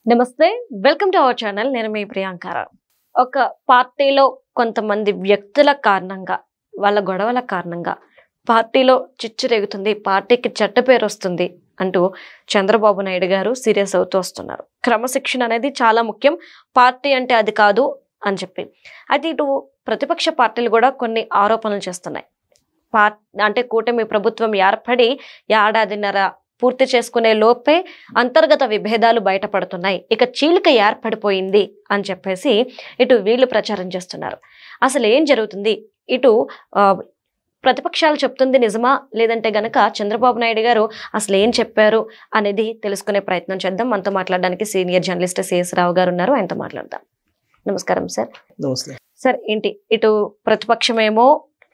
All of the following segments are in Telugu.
నమస్తే, వెల్కమ్ టు అవర్ ఛానల్. నేను మీ ప్రియాంకర. ఒక పార్టీలో కొంతమంది వ్యక్తుల కారణంగా, వాళ్ళ గొడవల కారణంగా పార్టీలో చిచ్చు రేగుతుంది, పార్టీకి చెడ్డ పేరు వస్తుంది అంటూ చంద్రబాబు నాయుడు గారు సీరియస్ అవుతూ వస్తున్నారు. క్రమశిక్షణ అనేది చాలా ముఖ్యం, పార్టీ అంటే అది కాదు అని చెప్పి. అయితే ఇటు ప్రతిపక్ష పార్టీలు కూడా కొన్ని ఆరోపణలు చేస్తున్నాయి. అంటే కూటమి ప్రభుత్వం ఏర్పడి ఏడాదిన్నర పూర్తి చేసుకునే లోపే అంతర్గత విభేదాలు బయటపడుతున్నాయి, ఇక చీలిక ఏర్పడిపోయింది అని చెప్పేసి ఇటు వీళ్ళు ప్రచారం చేస్తున్నారు. అసలు ఏం జరుగుతుంది? ఇటు ప్రతిపక్షాలు చెప్తుంది నిజమా, లేదంటే గనక చంద్రబాబు నాయుడు గారు అసలు ఏం చెప్పారు అనేది తెలుసుకునే ప్రయత్నం చేద్దాం. మనతో మాట్లాడడానికి సీనియర్ జర్నలిస్ట్ సిఎస్ రావు గారు ఉన్నారు, ఆయనతో మాట్లాడదాం. నమస్కారం సార్. నమస్తే సార్. ఏంటి ఇటు ప్రతిపక్షమేమో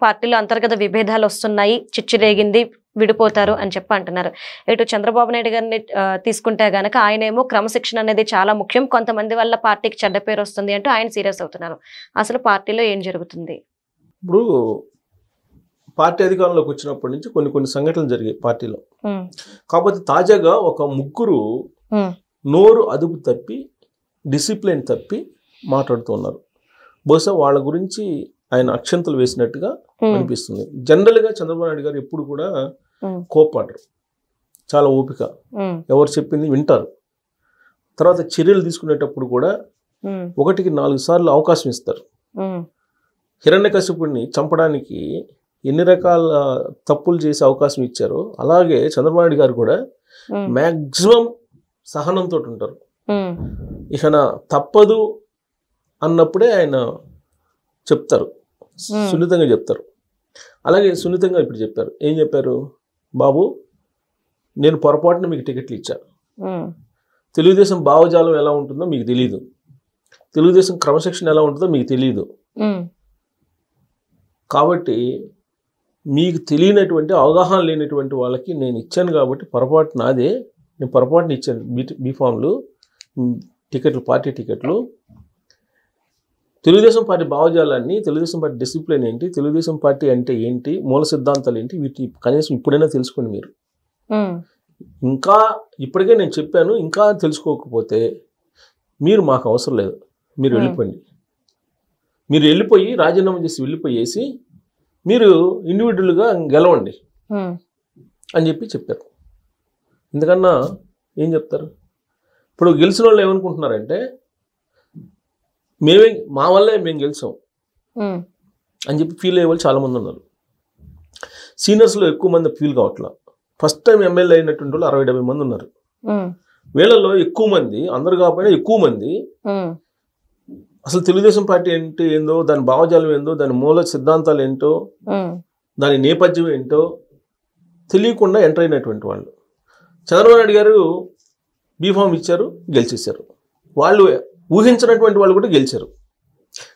పార్టీలో అంతర్గత విభేదాలు వస్తున్నాయి, చిచ్చు రేగింది, విడిపోతారు అని చెప్పి అంటున్నారు. ఇటు చంద్రబాబు నాయుడు గారిని తీసుకుంటే గనక ఆయనేమో క్రమశిక్షణ అనేది చాలా ముఖ్యం, కొంతమంది వల్ల పార్టీకి చెడ్డ పేరు వస్తుంది అంటూ ఆయన సీరియస్ అవుతున్నారు. అసలు పార్టీలో ఏం జరుగుతుంది? ఇప్పుడు పార్టీ అధికారంలోకి వచ్చినప్పటి నుంచి కొన్ని సంఘటనలు జరిగాయి పార్టీలో. కాకపోతే తాజాగా ఒక ముగ్గురు నోరు అదుపు తప్పి, డిసిప్లిన్ తప్పి మాట్లాడుతున్నారు. బహుశా వాళ్ళ గురించి ఆయన అక్షంతలు వేసినట్టుగా అనిపిస్తుంది. జనరల్గా చంద్రబాబు నాయుడు గారు ఎప్పుడు కూడా కోప్పడరు, చాలా ఓపిక, ఎవరు చెప్పింది వింటారు. తర్వాత చర్యలు తీసుకునేటప్పుడు కూడా 1-4 సార్లు అవకాశం ఇస్తారు. హిరణ్యకశిపుడిని చంపడానికి ఎన్ని రకాల తప్పులు చేసే అవకాశం ఇచ్చారో అలాగే చంద్రబాబు నాయుడు గారు కూడా మ్యాక్సిమం సహనంతో ఉంటారు. ఇక తప్పదు అన్నప్పుడే ఆయన చెప్తారు, సున్నితంగా చెప్తారు. అలాగే సున్నితంగా ఇప్పుడు చెప్పారు. ఏం చెప్పారు? బాబు, నేను పొరపాటున మీకు టికెట్లు ఇచ్చా, తెలుగుదేశం భావజాలం ఎలా ఉంటుందో మీకు తెలియదు, తెలుగుదేశం క్రమశిక్షణ ఎలా ఉంటుందో మీకు తెలియదు, కాబట్టి మీకు తెలియనటువంటి అవగాహన లేనటువంటి వాళ్ళకి నేను ఇచ్చాను కాబట్టి పొరపాటు నాదే, నేను పొరపాటున ఇచ్చాను బీఫామ్లు, టికెట్లు, పార్టీ టికెట్లు. తెలుగుదేశం పార్టీ భావజాలాన్ని, తెలుగుదేశం పార్టీ డిసిప్లిన్ ఏంటి, తెలుగుదేశం పార్టీ అంటే ఏంటి, మూల సిద్ధాంతాలు ఏంటి, వీటిని కనీసం ఇప్పుడైనా తెలుసుకోండి మీరు. ఇంకా ఇప్పటికే నేను చెప్పాను, ఇంకా తెలుసుకోకపోతే మీరు మాకు అవసరం లేదు, మీరు వెళ్ళిపోండి, మీరు వెళ్ళిపోయి రాజీనామా చేసి వెళ్ళిపోయేసి మీరు ఇండివిజువల్గా గెలవండి అని చెప్పారు. ఎందుకన్నా ఏం చెప్తారు? ఇప్పుడు గెలిచిన వాళ్ళు ఏమనుకుంటున్నారంటే మా వల్లే మేము గెలిచాం అని చెప్పి ఫీల్ అయ్యే వాళ్ళు చాలామంది ఉన్నారు. సీనియర్స్లో ఎక్కువ మంది ఫీల్ కావట్లా. ఫస్ట్ టైం ఎమ్మెల్యే అయినటువంటి వాళ్ళు 60-70 మంది ఉన్నారు. వీళ్ళలో ఎక్కువ మంది, అందరు కాకపోయినా ఎక్కువ మంది అసలు తెలుగుదేశం పార్టీ అంటే ఏందో, దాని భావజాలం ఏందో, దాని మూల సిద్ధాంతాలు ఏంటో, దాని నేపథ్యం ఏంటో తెలియకుండా ఎంటర్ అయినటువంటి వాళ్ళు. చంద్రబాబు నాయుడు గారు బీఫామ్ ఇచ్చారు, గెలిచేశారు. వాళ్ళు ఊహించినటువంటి వాళ్ళు కూడా గెలిచారు.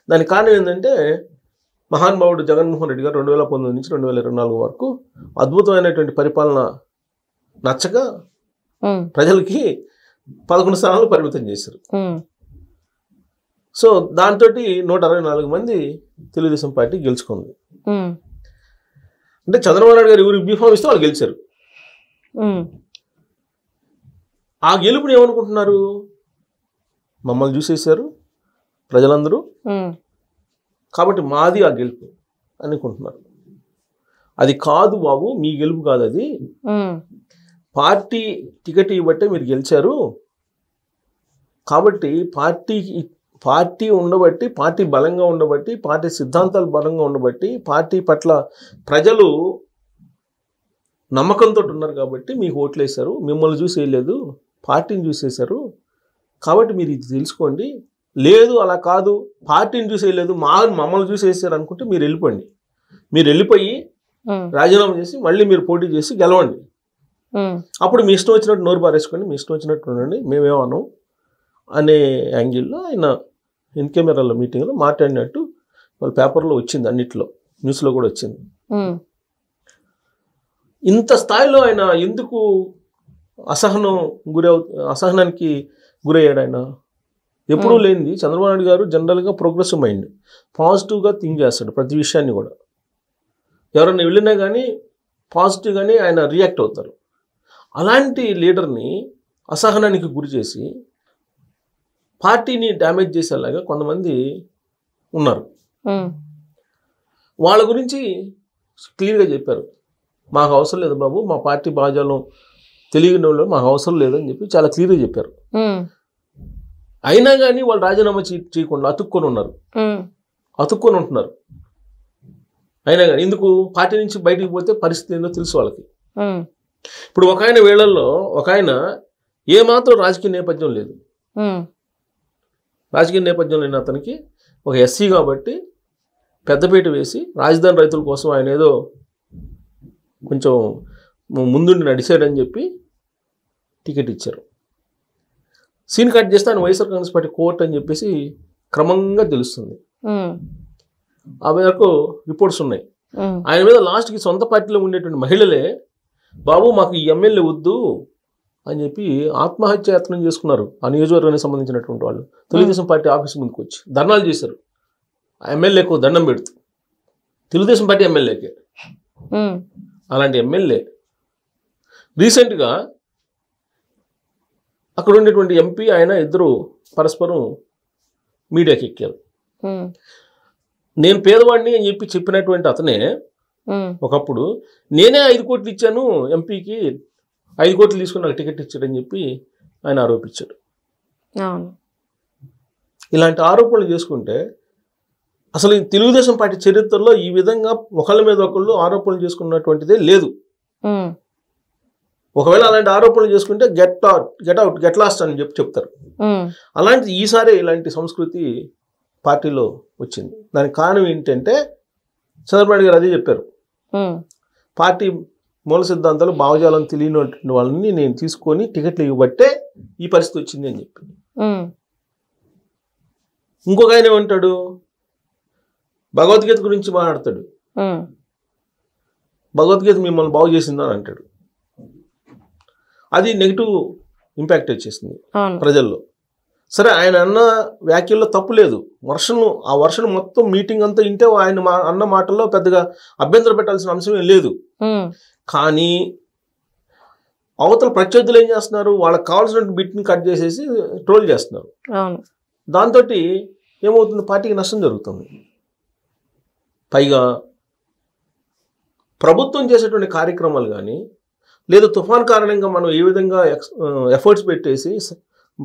దానికి కారణం ఏంటంటే మహానుభావుడు జగన్మోహన్ రెడ్డి గారు 2019 నుంచి 2024 వరకు అద్భుతమైనటువంటి పరిపాలన నచ్చక ప్రజలకి 11 స్థానాలు పరిమితం చేశారు. సో దాంతో 164 మంది తెలుగుదేశం పార్టీ గెలుచుకుంది. అంటే చంద్రబాబు నాయుడు గారు ఎవరికి బీఫామ్ ఇస్తే వాళ్ళు గెలిచారు. ఆ గెలుపుని ఏమనుకుంటున్నారు? మమ్మల్ని చూసేశారు ప్రజలందరూ, కాబట్టి మాది ఆ గెలుపు అనుకుంటున్నారు. అది కాదు బాబు, మీ గెలుపు కాదు అది. పార్టీ టికెట్ ఇవ్వబట్టే మీరు గెలిచారు, కాబట్టి పార్టీ ఉండబట్టి, పార్టీ బలంగా ఉండబట్టి, పార్టీ సిద్ధాంతాలు బలంగా ఉండబట్టి, పార్టీ పట్ల ప్రజలు నమ్మకంతో ఉన్నారు కాబట్టి మీకు ఓట్లు వేశారు. మిమ్మల్ని చూసి వేయలేదు, పార్టీని చూసేశారు. కాబట్టి మీరు ఇది తెలుసుకోండి. లేదు అలా కాదు, పార్టీని చూసి వేయలేదు, మమ్మల్ని చూసి వేసారు అనుకుంటే మీరు వెళ్ళిపోండి, మీరు వెళ్ళిపోయి రాజీనామా చేసి మళ్ళీ మీరు పోటీ చేసి గెలవండి. అప్పుడు మీ ఇష్టం వచ్చినట్టు నోరు పారేసుకోండి, మీ ఇష్టం వచ్చినట్టు ఉండండి, మేమేమన్నాం అనే యాంగిల్లో ఆయన ఇన్ కెమెరాల మీటింగ్లో మాట్లాడినట్టు వాళ్ళ పేపర్లో వచ్చింది, అన్నిట్లో న్యూస్లో కూడా వచ్చింది. ఇంత స్థాయిలో ఆయన ఎందుకు అసహనానికి గురయ్యాడు? ఆయన ఎప్పుడూ లేనిది. చంద్రబాబు నాయుడు గారు జనరల్గా ప్రోగ్రెసివ్ మైండ్, పాజిటివ్గా థింక్ చేస్తాడు ప్రతి విషయాన్ని కూడా. ఎవరైనా వెళ్ళినా కానీ పాజిటివ్గానే ఆయన రియాక్ట్ అవుతారు. అలాంటి లీడర్ని అసహనానికి గురి చేసి పార్టీని డ్యామేజ్ చేసేలాగా కొంతమంది ఉన్నారు. వాళ్ళ గురించి క్లియర్గా చెప్పారు, మాకు అవసరం లేదు బాబు, మా పార్టీ భాజాలం తెలియని వాళ్ళు మాకు అవసరం లేదని చెప్పి చాలా క్లియర్గా చెప్పారు. అయినా కానీ వాళ్ళు రాజీనామా చేయకుండా అతుక్కొని ఉంటున్నారు. అయినా కానీ ఎందుకు, పార్టీ నుంచి బయటికి పోతే పరిస్థితి ఏందో తెలుసు వాళ్ళకి. ఇప్పుడు ఒక ఆయన వీళ్ళల్లో ఒక ఆయన ఏమాత్రం రాజకీయ నేపథ్యం లేదు. రాజకీయ నేపథ్యం లేని అతనికి ఒక ఎస్సీ కాబట్టి పెద్దపీట వేసి రాజధాని రైతుల కోసం ఆయన ఏదో కొంచెం ముందుండి నడిచాడని చెప్పి టికెట్ ఇచ్చారు. సీన్ కట్ చేస్తే ఆయన వైఎస్ఆర్ కాంగ్రెస్ పార్టీ కోర్టు అని చెప్పేసి క్రమంగా తెలుస్తుంది. ఆ మేరకు రిపోర్ట్స్ ఉన్నాయి. ఆయన మీద లాస్ట్కి సొంత పార్టీలో ఉండేటువంటి మహిళలే బాబు మాకు ఈ ఎమ్మెల్యే వద్దు అని చెప్పి ఆత్మహత్య యత్నం చేసుకున్నారు. ఆ నియోజకవర్గానికి సంబంధించినటువంటి వాళ్ళు తెలుగుదేశం పార్టీ ఆఫీస్ ముందుకు వచ్చి ధర్నాలు చేశారు. ఆ ఎమ్మెల్యేకు దండం పెడుతూ, తెలుగుదేశం పార్టీ ఎమ్మెల్యేకే. అలాంటి ఎమ్మెల్యే రీసెంట్గా అక్కడ ఉండేటువంటి ఎంపీ ఆయన ఇద్దరు పరస్పరం మీడియాకి ఎక్కారు. నేను పేదవాడిని అని చెప్పి చెప్పినటువంటి అతనే ఒకప్పుడు నేనే 5 కోట్లు ఇచ్చాను ఎంపీకి, 5 కోట్లు తీసుకుని నాకు టికెట్ ఇచ్చాడని చెప్పి ఆయన ఆరోపించాడు. ఇలాంటి ఆరోపణలు చేసుకుంటే అసలు తెలుగుదేశం పార్టీ చరిత్రలో ఈ విధంగా ఒకళ్ళ మీద ఒకళ్ళు ఆరోపణలు చేసుకున్నటువంటిదే లేదు. ఒకవేళ అలాంటి ఆరోపణలు చేసుకుంటే గెట్ లాస్ట్ అని చెప్పి చెప్తారు. అలాంటి ఈసారి ఇలాంటి సంస్కృతి పార్టీలో వచ్చింది. దానికి కారణం ఏంటంటే చంద్రబాబు నాయుడు గారు అదే చెప్పారు, పార్టీ మూల సిద్ధాంతాలు భావజాలం తెలియనటువంటి వాళ్ళని నేను తీసుకొని టికెట్లు ఇవ్వబట్టే ఈ పరిస్థితి వచ్చింది అని చెప్పి. ఇంకొక ఆయన ఏమంటాడు, భగవద్గీత గురించి మాట్లాడతాడు, భగవద్గీత మిమ్మల్ని బాగు చేసిందని అంటాడు. అది నెగిటివ్ ఇంపాక్ట్ వచ్చేసింది ప్రజల్లో. సరే, ఆయన అన్న వ్యాఖ్యల్లో తప్పు లేదు. ఆ వర్షన్ మొత్తం మీటింగ్ అంతా ఇంటే ఆయన అన్న మాటల్లో పెద్దగా అభ్యంతరం పెట్టాల్సిన అంశం ఏం లేదు. కానీ అవతల ప్రత్యర్థులు ఏం చేస్తున్నారు, వాళ్ళకి కావాల్సిన బిట్ని కట్ చేసేసి ట్రోల్ చేస్తున్నారు. దాంతో ఏమవుతుంది, పార్టీకి నష్టం జరుగుతుంది. పైగా ప్రభుత్వం చేసేటువంటి కార్యక్రమాలు కానీ లేదా తుఫాన్ కారణంగా మనం ఏ విధంగా ఎఫర్ట్స్ పెట్టేసి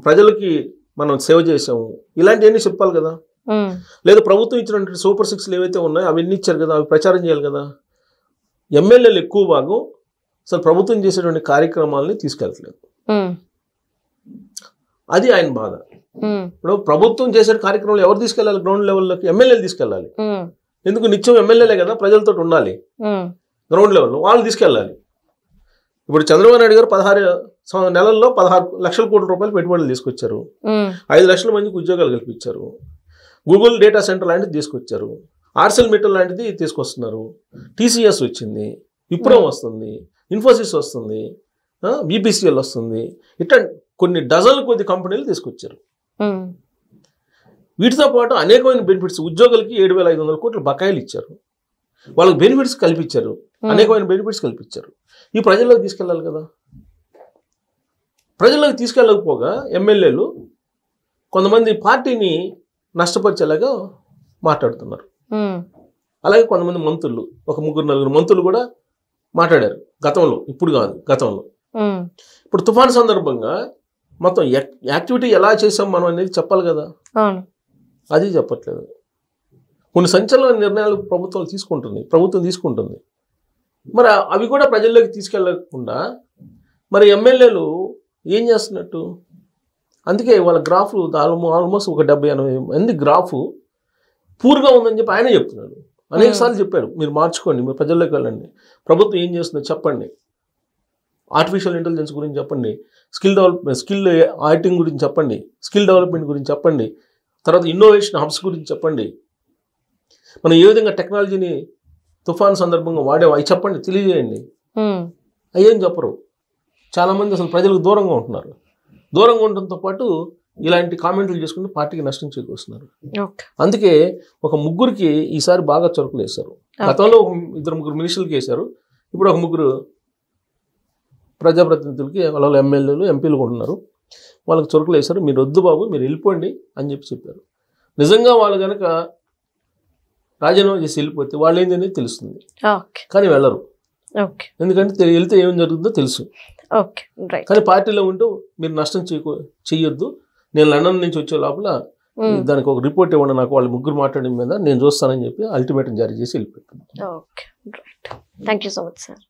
ప్రజలకి మనం సేవ చేసాము, ఇలాంటివన్నీ చెప్పాలి కదా. లేదా ప్రభుత్వం ఇచ్చినటువంటి సూపర్ 6 ఏవైతే ఉన్నాయో అవన్నీ ఇచ్చారు కదా, అవి ప్రచారం చేయాలి కదా. ఎమ్మెల్యేలు ఎక్కువ భాగం అసలు ప్రభుత్వం చేసేటువంటి కార్యక్రమాలని తీసుకెళ్ళట్లేదు. అది ఆయన బాధ. ఇప్పుడు ప్రభుత్వం చేసే కార్యక్రమాలు ఎవరు తీసుకెళ్ళాలి, గ్రౌండ్ లెవెల్లోకి ఎమ్మెల్యేలు తీసుకెళ్ళాలి. ఎందుకు, నిత్యం ఎమ్మెల్యేలే కదా, ప్రజలతో ఉండాలి. గ్రౌండ్ లెవెల్లో వాళ్ళు తీసుకెళ్ళాలి. ఇప్పుడు చంద్రబాబు నాయుడు గారు 16 నెలల్లో 16 లక్షల కోట్ల రూపాయలు పెట్టుబడులు తీసుకొచ్చారు. 5 లక్షల మందికి ఉద్యోగాలు కల్పించారు. గూగుల్ డేటా సెంటర్ లాంటిది తీసుకొచ్చారు. ఆర్సెల్ మెటల్ లాంటిది తీసుకొస్తున్నారు. టీసీఎస్ వచ్చింది, విప్రో వస్తుంది, ఇన్ఫోసిస్ వస్తుంది, బీపీసీఎల్ వస్తుంది. ఇట్లా కొన్ని డజన్ల కొద్ది కంపెనీలు తీసుకొచ్చారు. వీటితో పాటు అనేకమైన బెనిఫిట్స్, ఉద్యోగులకి 7,500 కోట్ల బకాయిలు ఇచ్చారు. వాళ్ళకి బెనిఫిట్స్ కల్పించారు, అనేకమైన బెనిఫిట్స్ కల్పించారు. ఈ ప్రజల్లోకి తీసుకెళ్ళాలి కదా. ప్రజల్లోకి తీసుకెళ్ళకపోగా ఎమ్మెల్యేలు కొంతమంది పార్టీని నష్టపరిచేలాగా మాట్లాడుతున్నారు. అలాగే కొంతమంది మంత్రులు, ఒక 3-4 మంత్రులు కూడా మాట్లాడారు గతంలో, ఇప్పుడు కాదు గతంలో. ఇప్పుడు తుఫాన్ సందర్భంగా మొత్తం యాక్టివిటీ ఎలా చేసాం మనం అనేది చెప్పాలి కదా, అది చెప్పట్లేదు. కొన్ని సంచలన నిర్ణయాలు ప్రభుత్వం తీసుకుంటుంది. మరి అవి కూడా ప్రజల్లోకి తీసుకెళ్ళకుండా మరి ఎమ్మెల్యేలు ఏం చేస్తున్నట్టు. అందుకే వాళ్ళ గ్రాఫ్లు ఆల్మోస్ట్ ఒక 70-80 మంది గ్రాఫ్ పూర్గా ఉందని చెప్పి ఆయన చెప్తున్నాడు. అనేక సార్లు చెప్పారు, మీరు మార్చుకోండి, మీరు ప్రజల్లోకి వెళ్ళండి, ప్రభుత్వం ఏం చేస్తుందో చెప్పండి, ఆర్టిఫిషియల్ ఇంటెలిజెన్స్ గురించి చెప్పండి, స్కిల్ ఆడిటింగ్ గురించి చెప్పండి, స్కిల్ డెవలప్మెంట్ గురించి చెప్పండి, తర్వాత ఇన్నోవేషన్ హబ్స్ గురించి చెప్పండి, మనం ఏ విధంగా టెక్నాలజీని తుఫాన్ సందర్భంగా వాడాము అవి చెప్పండి, తెలియజేయండి. అయ్యేం చెప్పరు. చాలామంది అసలు ప్రజలకు దూరంగా ఉంటున్నారు. దూరంగా ఉండడంతో పాటు ఇలాంటి కామెంట్లు చేసుకుంటూ పార్టీకి నష్టం చేకూరుస్తున్నారు. అందుకే ఒక 3కి ఈసారి బాగా చొరకలు వేశారు. గతంలో 2-3 మినిస్టర్లకి వేశారు. ఇప్పుడు ఒక 3 ప్రజాప్రతినిధులకి వాళ్ళ ఎమ్మెల్యేలు ఎంపీలు కూడా ఉన్నారు. వాళ్ళకి చురకలు వేశారు. మీరు వద్దు బాబు, మీరు వెళ్ళిపోండి అని చెప్పారు. నిజంగా వాళ్ళు కనుక రాజీనామా చేసి వెళ్ళిపోతే వాళ్ళు ఏంటనేది తెలుస్తుంది, కానీ వెళ్ళరు. ఎందుకంటే వెళ్తే ఏం జరుగుతుందో తెలుసు. కానీ పార్టీలో ఉంటూ మీరు నష్టం చెయ్యొద్దు, నేను లండన్ నుంచి వచ్చే లోపల దానికి ఒక రిపోర్ట్ ఇవ్వండి నాకు, వాళ్ళు ముగ్గురు మాట్లాడిన మీద నేను చూస్తానని చెప్పి అల్టిమేటం జారీ చేసి వెళ్ళిపోయారు. Thank you so much sir.